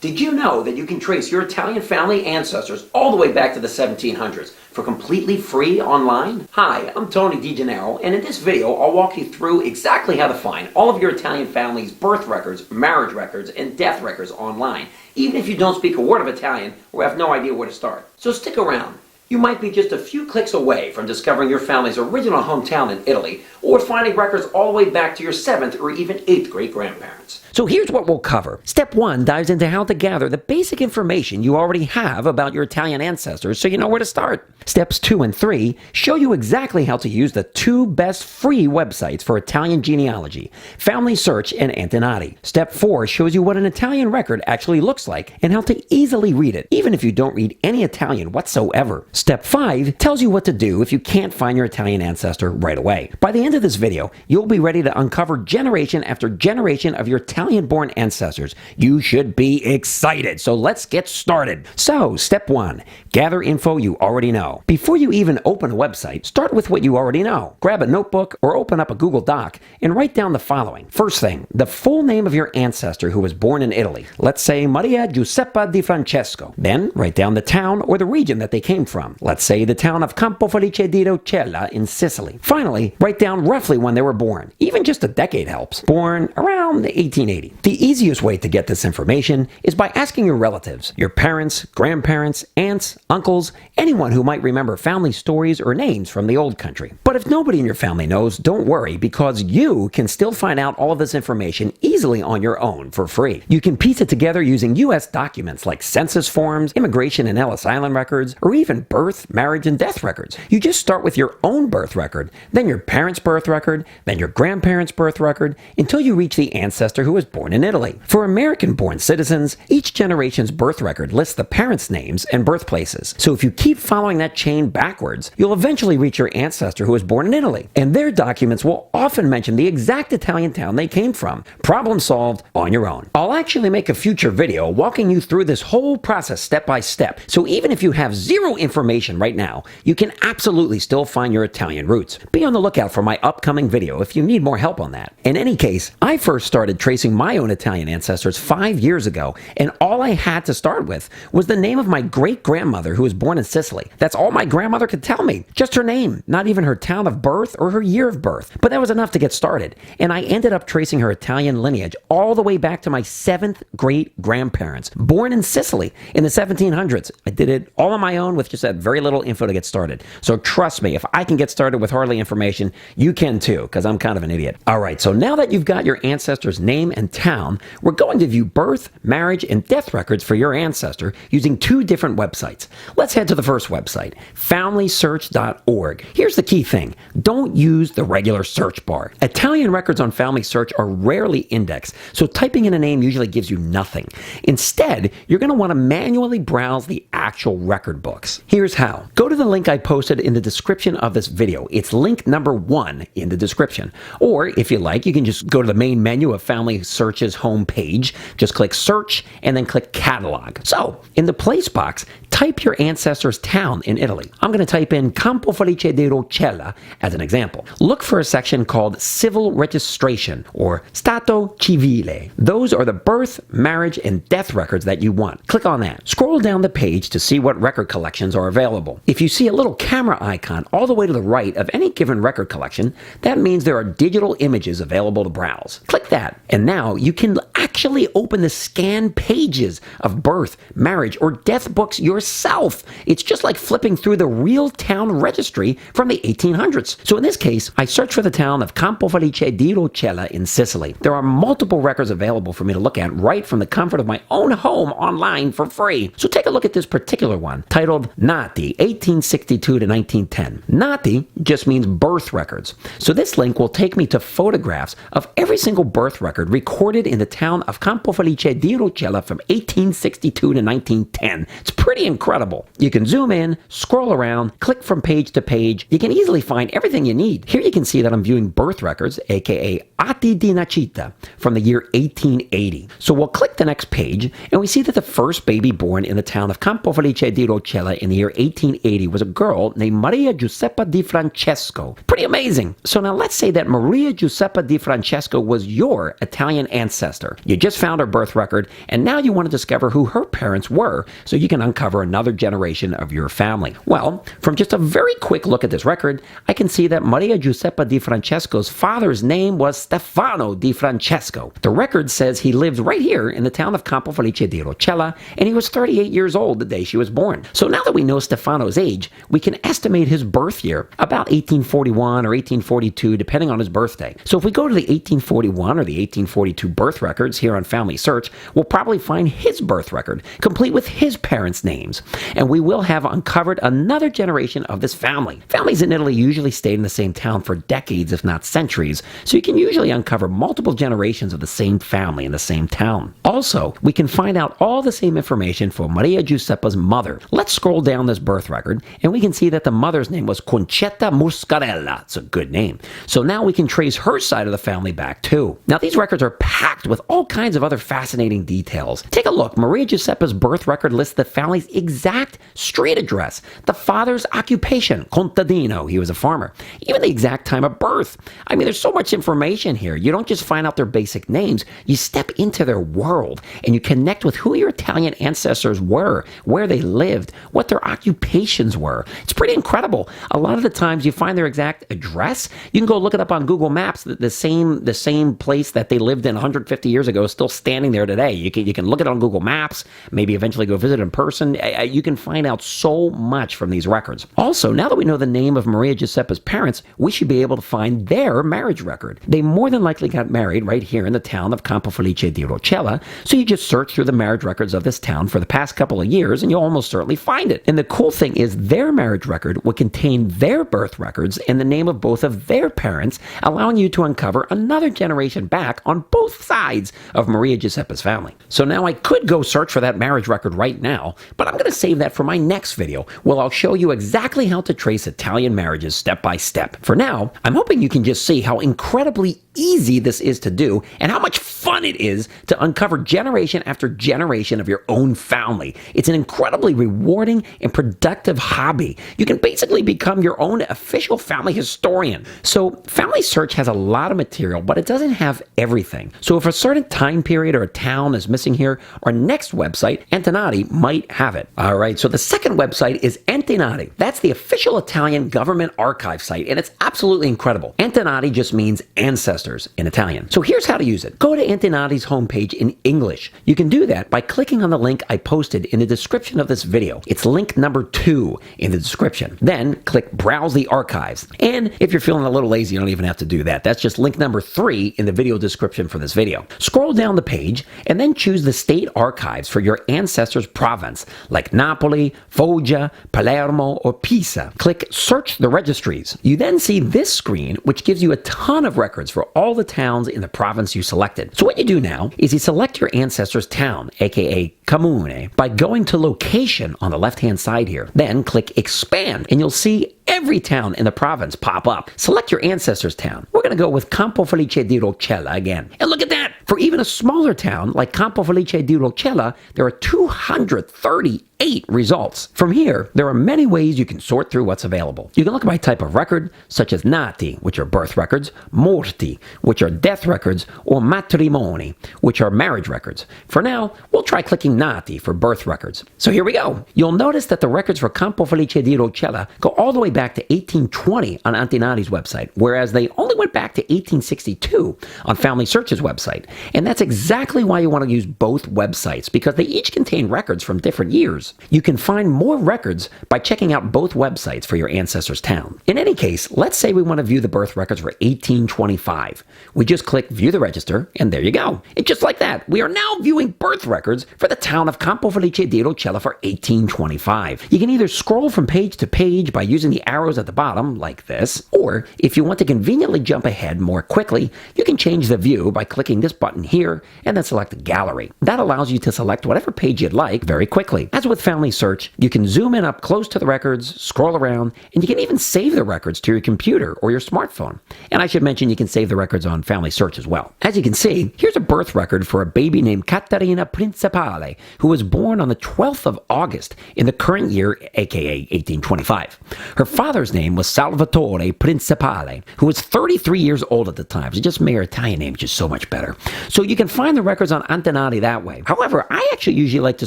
Did you know that you can trace your Italian family ancestors all the way back to the 1700s for completely free online? Hi, I'm Tony DeGennaro, and in this video I'll walk you through exactly how to find all of your Italian family's birth records, marriage records, and death records online, even if you don't speak a word of Italian or have no idea where to start. So stick around. You might be just a few clicks away from discovering your family's original hometown in Italy, or finding records all the way back to your 7th or even 8th great-grandparents. So here's what we'll cover. Step 1 dives into how to gather the basic information you already have about your Italian ancestors so you know where to start. Steps 2 and 3 show you exactly how to use the 2 best free websites for Italian genealogy, FamilySearch and Antenati. Step 4 shows you what an Italian record actually looks like and how to easily read it, even if you don't read any Italian whatsoever. Step 5 tells you what to do if you can't find your Italian ancestor right away. By the end of this video, you'll be ready to uncover generation after generation of your Italian-born ancestors. You should be excited, so let's get started. So, step 1, gather info you already know. Before you even open a website, start with what you already know. Grab a notebook or open up a Google Doc and write down the following. First thing, the full name of your ancestor who was born in Italy. Let's say Maria Giuseppa di Francesco. Then, write down the town or the region that they came from. Let's say the town of Campofelice di Rocella in Sicily. Finally, write down roughly when they were born. Even just a decade helps. Born around 1880. The easiest way to get this information is by asking your relatives, your parents, grandparents, aunts, uncles, anyone who might remember family stories or names from the old country. But if nobody in your family knows, don't worry, because you can still find out all of this information easily on your own for free. You can piece it together using U.S. documents like census forms, immigration and Ellis Island records, or even birth, marriage, and death records. You just start with your own birth record, then your parents' birth record, then your grandparents' birth record, until you reach the ancestor who was born in Italy. For American-born citizens, each generation's birth record lists the parents' names and birthplaces. So if you keep following that chain backwards, you'll eventually reach your ancestor who was born in Italy. And their documents will often mention the exact Italian town they came from. Problem solved on your own. I'll actually make a future video walking you through this whole process step by step. So even if you have zero information right now, you can absolutely still find your Italian roots. Be on the lookout for my upcoming video if you need more help on that. In any case, I first started tracing my own Italian ancestors 5 years ago, and all I had to start with was the name of my great-grandmother who was born in Sicily. That's all my grandmother could tell me. Just her name, not even her town of birth or her year of birth. But that was enough to get started, and I ended up tracing her Italian lineage all the way back to my 7th great-grandparents, born in Sicily in the 1700s. I did it all on my own with just that very little info to get started. So trust me, if I can get started with hardly information, you can too, because I'm kind of an idiot. Alright, so now that you've got your ancestor's name and town, we're going to view birth, marriage, and death records for your ancestor using 2 different websites. Let's head to the first website, FamilySearch.org. Here's the key thing. Don't use the regular search bar. Italian records on FamilySearch are rarely indexed, so typing in a name usually gives you nothing. Instead, you're going to want to manually browse the actual record books. Here's how. Go to the link I posted in the description of this video. It's link number 1 in the description. Or if you like, you can just go to the main menu of FamilySearch's homepage, just click search and then click catalog. So in the place box, type your ancestor's town in Italy. I'm going to type in Campofelice di Rocella as an example. Look for a section called Civil Registration or Stato Civile. Those are the birth, marriage, and death records that you want. Click on that. Scroll down the page to see what record collections are available. If you see a little camera icon all the way to the right of any given record collection, that means there are digital images available to browse. Click that, and now you can actually open the scanned pages of birth, marriage, or death books yourself. It's just like flipping through the real town registry from the 1800s. So in this case, I searched for the town of Campofelice di Rocella in Sicily. There are multiple records available for me to look at right from the comfort of my own home online for free. So take a look at this particular one, titled Nati, 1862 to 1910. Nati just means birth records. So this link will take me to photographs of every single birth record recorded in the town of Campofelice di Rocella from 1862 to 1910. It's pretty incredible. You can zoom in, scroll around, click from page to page. You can easily find everything you need. Here you can see that I'm viewing birth records, aka atti di nascita, from the year 1880. So we'll click the next page, and we see that the first baby born in the town of Campofelice di Rocella in the year 1880 was a girl named Maria Giuseppa di Francesco. Pretty amazing. So now let's say that Maria Giuseppa di Francesco was your Italian ancestor. You just found her birth record, and now you want to discover who her parents were so you can uncover another generation of your family. Well, from just a very quick look at this record, I can see that Maria Giuseppa di Francesco's father's name was Stefano di Francesco. The record says he lived right here in the town of Campofelice di Rocella, and he was 38 years old the day she was born. So now that we know Stefano's age, we can estimate his birth year, about 1841 or 1842, depending on his birthday. So if we go to the 1841 or the 1842 birth records here on Family Search, we'll probably find his birth record, complete with his parents' names. And we will have uncovered another generation of this family. Families in Italy usually stayed in the same town for decades, if not centuries, so you can usually uncover multiple generations of the same family in the same town. Also, we can find out all the same information for Maria Giuseppa's mother. Let's scroll down this birth record, and we can see that the mother's name was Concetta Muscarella. It's a good name. So now we can trace her side of the family back too. Now these records are packed with all kinds of other fascinating details. Take a look. Maria Giuseppa's birth record lists the family's exact street address, the father's occupation, contadino, he was a farmer, even the exact time of birth. I mean, there's so much information here. You don't just find out their basic names, you step into their world and you connect with who your Italian ancestors were, where they lived, what their occupations were. It's pretty incredible. A lot of the times you find their exact address. You can go look it up on Google Maps. The same place that they lived in 150 years ago is still standing there today. You can look it on Google Maps, maybe eventually go visit in person. You can find out so much from these records. Also, now that we know the name of Maria Giuseppa's parents, we should be able to find their marriage record. They more than likely got married right here in the town of Campofelice di Rocella, so you just search through the marriage records of this town for the past couple of years and you'll almost certainly find it. And the cool thing is their marriage record would contain their birth records and the name of both of their parents, allowing you to uncover another generation back on both sides of Maria Giuseppa's family. So now I could go search for that marriage record right now, but I'm going to save that for my next video, where I'll show you exactly how to trace Italian marriages step by step. For now, I'm hoping you can just see how incredibly easy this is to do and how much fun it is to uncover generation after generation of your own family. It's an incredibly rewarding and productive hobby. You can basically become your own official family historian. So Family Search has a lot of material, but it doesn't have everything. So if a certain time period or a town is missing here, our next website, Antenati, might have it. All right, so the second website is Antenati. That's the official Italian government archive site, and it's absolutely incredible. Antenati just means ancestors in Italian. So here's how to use it. Go to Antenati's homepage in English. You can do that by clicking on the link I posted in the description of this video. It's link number 2 in the description. Then click Browse the Archives. And if you're feeling a little lazy, you don't even have to do that. That's just link number 3 in the video description for this video. Scroll down the page and then choose the state archives for your ancestors' province, like Napoli, Foggia, Palermo, or Pisa. Click Search the Registries. You then see this screen, which gives you a ton of records for all the towns in the province you selected. So what you do now is you select your ancestor's town, aka Comune, by going to Location on the left-hand side here. Then click Expand, and you'll see every town in the province pop up. Select your ancestor's town. We're going to go with Campofelice di Rocella again. And look at that! For even a smaller town like Campofelice di Rocella, there are 238 results. From here, there are many ways you can sort through what's available. You can look by type of record, such as nati, which are birth records, morti, which are death records, or matrimoni, which are marriage records. For now, we'll try clicking nati for birth records. So here we go. You'll notice that the records for Campofelice di Rocella go all the way back to 1820 on Antenati's website, whereas they only went back to 1862 on Family Search's website. And that's exactly why you want to use both websites, because they each contain records from different years. You can find more records by checking out both websites for your ancestor's town. In any case, let's say we want to view the birth records for 1825. We just click View the Register, and there you go. And just like that, we are now viewing birth records for the town of Campofelice di Rocella for 1825. You can either scroll from page to page by using the arrows at the bottom, like this, or if you want to conveniently jump ahead more quickly, you can change the view by clicking this button here and then select Gallery. That allows you to select whatever page you'd like very quickly. As with Family Search, you can zoom in up close to the records, scroll around, and you can even save the records to your computer or your smartphone. And I should mention you can save the records on Family Search as well. As you can see, here's a birth record for a baby named Caterina Principale, who was born on the 12th of August in the current year, aka 1825. Her father's name was Salvatore Principale, who was 33 years old at the time, so just made her Italian name just so much better. So you can find the records on Antenati that way. However, I actually usually like to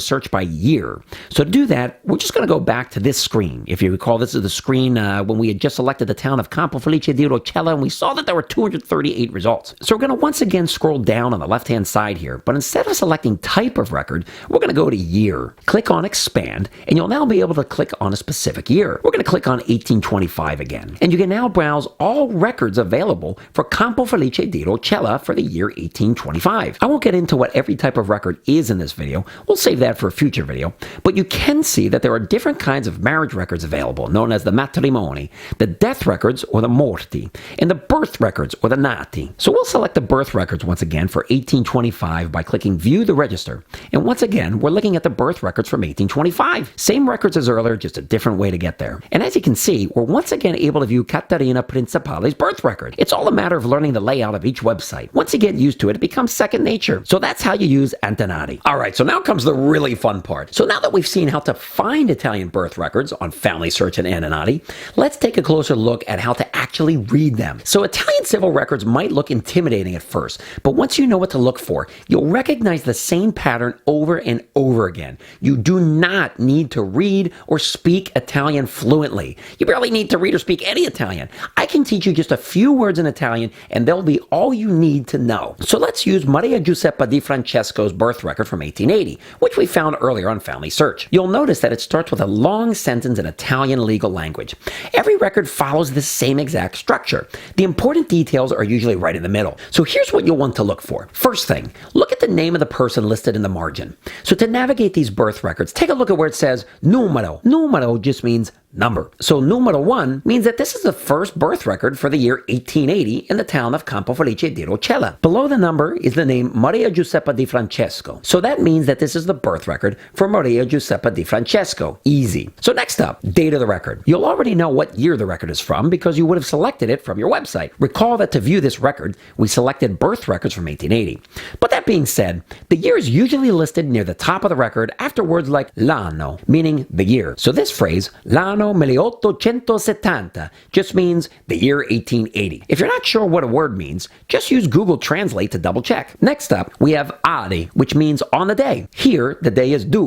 search by year. So to do that, we're just going to go back to this screen. If you recall, this is the screen when we had just selected the town of Campo Felice di Rocella, and we saw that there were 238 results. So we're going to once again scroll down on the left-hand side here, but instead of selecting type of record, we're going to go to year. Click on expand, and you'll now be able to click on a specific year. We're going to click on 1825 again, and you can now browse all records available for Campo Felice di Rocella for the year 1825. I won't get into what every type of record is in this video. We'll save that for a future video, but you can see that there are different kinds of marriage records available, known as the matrimoni, the death records or the morti, and the birth records or the nati. So we'll select the birth records once again for 1825 by clicking view the register, and once again we're looking at the birth records from 1825. Same records as earlier, just a different way to get there. And as you can see, we're once again able to view Caterina Principale's birth record. It's all a matter of learning the layout of each website. Once you get used to it, it becomes second nature. So that's how you use Antenati. Alright, so now comes the really fun part. So now that we've seen how to find Italian birth records on FamilySearch and Antenati, let's take a closer look at how to actually read them. So Italian civil records might look intimidating at first, but once you know what to look for, you'll recognize the same pattern over and over again. You do not need to read or speak Italian fluently. You barely need to read or speak any Italian. I can teach you just a few words in Italian, and they'll be all you need to know. So let's use Maria Giuseppa di Francesco's birth record from 1880, which we found earlier on FamilySearch. You'll notice that it starts with a long sentence in Italian legal language. Every record follows the same exact structure. The important details are usually right in the middle. So here's what you'll want to look for. First thing, look at the name of the person listed in the margin. So to navigate these birth records, take a look at where it says numero. Numero just means number. So numero 1 means that this is the first birth record for the year 1880 in the town of Campo Felice di Rocella. Below the number is the name Maria Giuseppa di Francesco. So that means that this is the birth record for Maria Giuseppa di Francesco. Easy. So next up, date of the record. You'll already know what year the record is from because you would have selected it from your website. Recall that to view this record, we selected birth records from 1880. But that being said, the year is usually listed near the top of the record after words like l'anno, meaning the year. So this phrase, l'anno 1870, just means the year 1880. If you're not sure what a word means, just use Google Translate to double check. Next up, we have ari, which means on the day. Here, the day is due,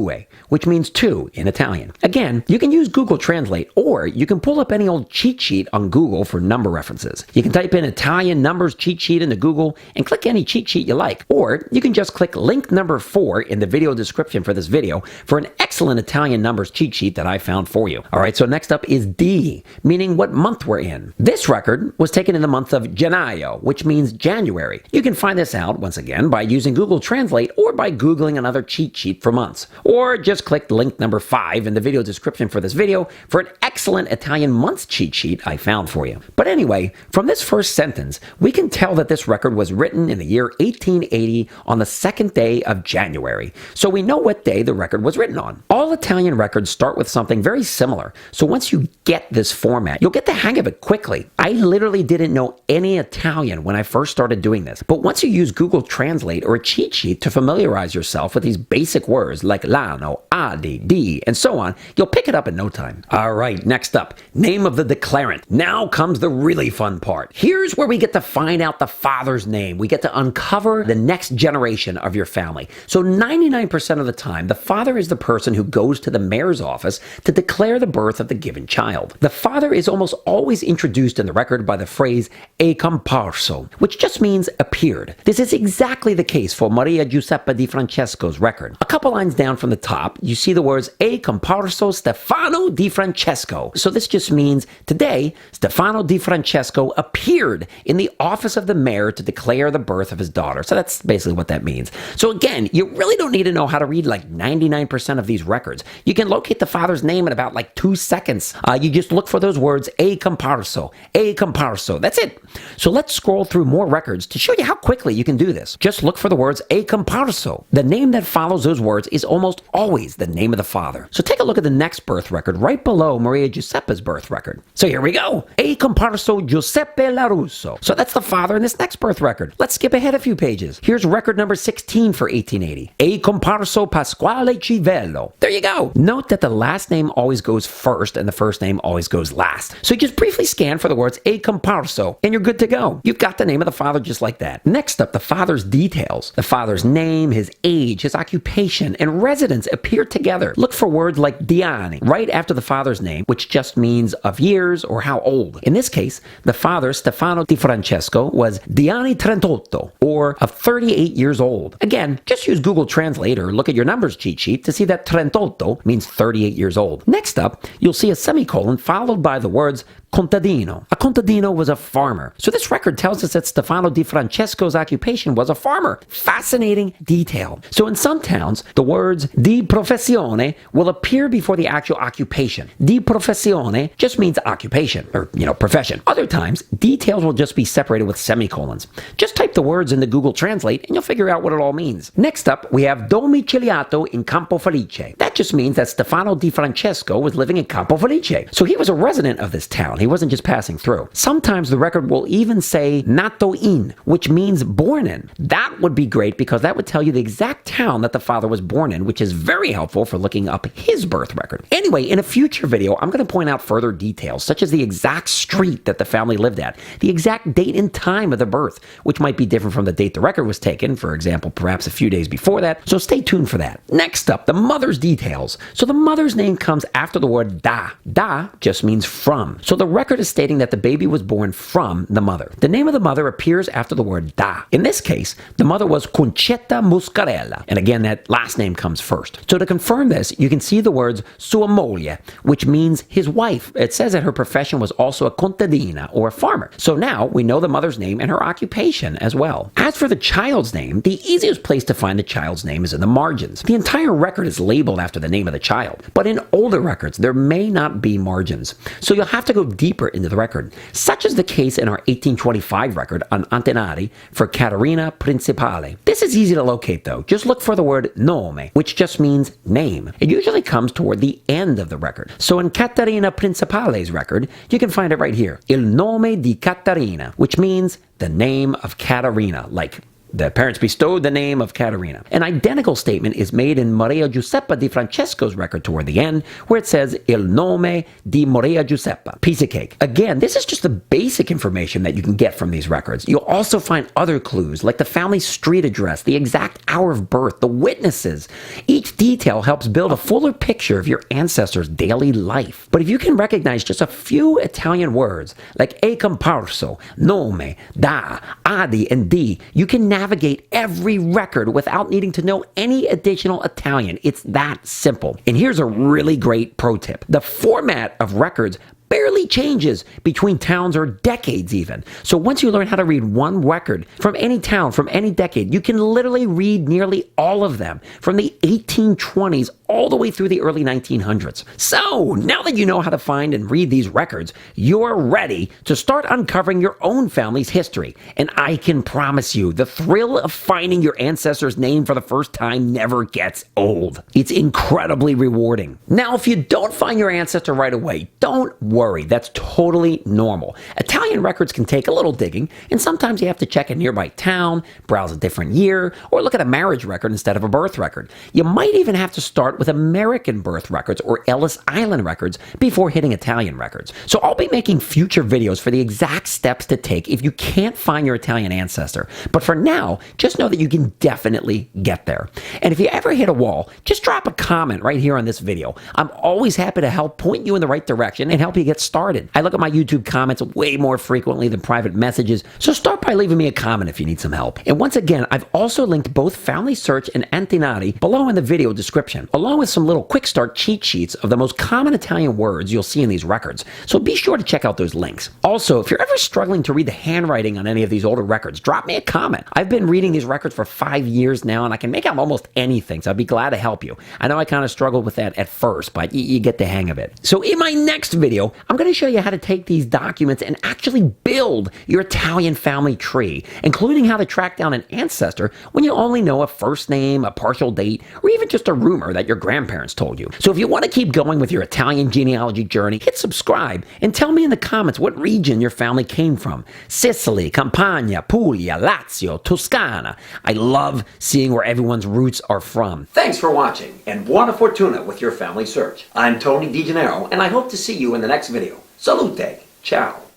which means two in Italian. Again, you can use Google Translate, or you can pull up any old cheat sheet on Google for number references. You can type in Italian numbers cheat sheet into Google and click any cheat sheet you like, or you can just click link number 4 in the video description for this video for an excellent Italian numbers cheat sheet that I found for you. Alright, so next up is D, meaning what month we're in. This record was taken in the month of Gennaio, which means January. You can find this out, once again, by using Google Translate or by Googling another cheat sheet for months. Or just click link number 5 in the video description for this video for an excellent Italian months cheat sheet I found for you. But anyway, from this first sentence, we can tell that this record was written in the year 1880 on the second day of January. So we know what day the record was written on. All Italian records start with something very similar. So once you get this format, you'll get the hang of it quickly. I literally didn't know any Italian when I first started doing this. But once you use Google Translate or a cheat sheet to familiarize yourself with these basic words like l'anno, adi, di, and so on, you'll pick it up in no time. Alright, next up, name of the declarant. Now comes the really fun part. Here's where we get to find out the father's name. We get to uncover the next generation of your family. So 99% of the time, the father is the person who goes to the mayor's office to declare the birth of the given child. The father is almost always introduced in the record by the phrase "è comparso," which just means appeared. This is exactly the case for Maria Giuseppa di Francesco's record. A couple lines down from the top, you see the words "è comparso Stefano di Francesco." So this just means today, Stefano di Francesco appeared in the office of the mayor to declare the birth of his daughter. So that's basically what that means. So again, you really don't need to know how to read like 99% of these records. You can locate the father's name in about like 2 seconds. You just look for those words, "è comparso," "è comparso." That's it. So let's scroll through more records to show you how quickly you can do this. Just look for the words "è comparso." The name that follows those words is almost always the name of the father. So take a look at the next birth record right below Maria Giuseppa's birth record. So here we go. "È comparso Giuseppe Larusso." So that's the father in this next birth record. Let's skip ahead a few pages. Here's record number 16 for 1880. "È comparso Pasquale Civello." There you go. Note that the last name always goes first. first, and the first name always goes last. So you just briefly scan for the words a comparso, and you're good to go. You've got the name of the father just like that. Next up, the father's details. The father's name, his age, his occupation, and residence appear together. Look for words like Diani right after the father's name, which just means of years or how old. In this case, the father, Stefano di Francesco, was Diani 38, or of 38 years old. Again, just use Google Translate or look at your numbers cheat sheet to see that 38 means 38 years old. Next up, you'll see a semicolon followed by the words contadino. A contadino was a farmer. So this record tells us that Stefano di Francesco's occupation was a farmer. Fascinating detail. So in some towns, the words di professione will appear before the actual occupation. Di professione just means occupation, or, profession. Other times, details will just be separated with semicolons. Just type the words into Google Translate and you'll figure out what it all means. Next up, we have domiciliato in Campo Felice. That just means that Stefano di Francesco was living in Campo Felice. So he was a resident of this town. He wasn't just passing through. Sometimes the record will even say nato in, which means born in. That would be great because that would tell you the exact town that the father was born in, which is very helpful for looking up his birth record. Anyway, in a future video, I'm going to point out further details, such as the exact street that the family lived at, the exact date and time of the birth, which might be different from the date the record was taken, for example, perhaps a few days before that, so stay tuned for that. Next up, the mother's details. So the mother's name comes after the word da. Da just means from. So the record is stating that the baby was born from the mother. The name of the mother appears after the word da. In this case, the mother was Concetta Muscarella, and again, that last name comes first. So to confirm this, you can see the words sua moglie, which means his wife. It says that her profession was also a contadina, or a farmer. So now we know the mother's name and her occupation as well. As for the child's name, the easiest place to find the child's name is in the margins. The entire record is labeled after the name of the child, but in older records, there may not be margins. So you'll have to go deeper into the record, such as the case in our 1825 record on Antenati for Caterina Principale. This is easy to locate though. Just look for the word nome, which just means name. It usually comes toward the end of the record. So in Caterina Principale's record, you can find it right here. Il nome di Caterina, which means the name of Caterina, like the parents bestowed the name of Caterina. An identical statement is made in Maria Giuseppa di Francesco's record toward the end, where it says Il nome di Maria Giuseppa. Piece of cake. Again, this is just the basic information that you can get from these records. You'll also find other clues, like the family street address, the exact hour of birth, the witnesses. Each detail helps build a fuller picture of your ancestor's daily life. But if you can recognize just a few Italian words, like e comparso, nome, da, adi, and di, you can navigate every record without needing to know any additional Italian. It's that simple. And here's a really great pro tip. The format of records barely changes between towns or decades even. So once you learn how to read one record from any town, from any decade, you can literally read nearly all of them from the 1820s all the way through the early 1900s. So now that you know how to find and read these records, you're ready to start uncovering your own family's history. And I can promise you, the thrill of finding your ancestor's name for the first time never gets old. It's incredibly rewarding. Now, if you don't find your ancestor right away, don't worry. That's totally normal. Italian records can take a little digging, and sometimes you have to check a nearby town, browse a different year, or look at a marriage record instead of a birth record. You might even have to start with American birth records or Ellis Island records before hitting Italian records. So I'll be making future videos for the exact steps to take if you can't find your Italian ancestor. But for now, just know that you can definitely get there. And if you ever hit a wall, just drop a comment right here on this video. I'm always happy to help point you in the right direction and help you get started. I look at my YouTube comments way more frequently than private messages, so start by leaving me a comment if you need some help. And once again, I've also linked both FamilySearch and Antenati below in the video description, along with some little quick start cheat sheets of the most common Italian words you'll see in these records. So be sure to check out those links. Also, if you're ever struggling to read the handwriting on any of these older records, drop me a comment. I've been reading these records for 5 years now, and I can make out almost anything, so I'd be glad to help you. I know I kind of struggled with that at first, but you get the hang of it. So in my next video, I'm going to show you how to take these documents and actually build your Italian family tree, including how to track down an ancestor when you only know a first name, a partial date, or even just a rumor that your grandparents told you. So if you want to keep going with your Italian genealogy journey, hit subscribe and tell me in the comments what region your family came from. Sicily, Campania, Puglia, Lazio, Toscana. I love seeing where everyone's roots are from. Thanks for watching, and buona fortuna with your family search. I'm Tony DiGennaro, and I hope to see you in the next video. Salute! Ciao!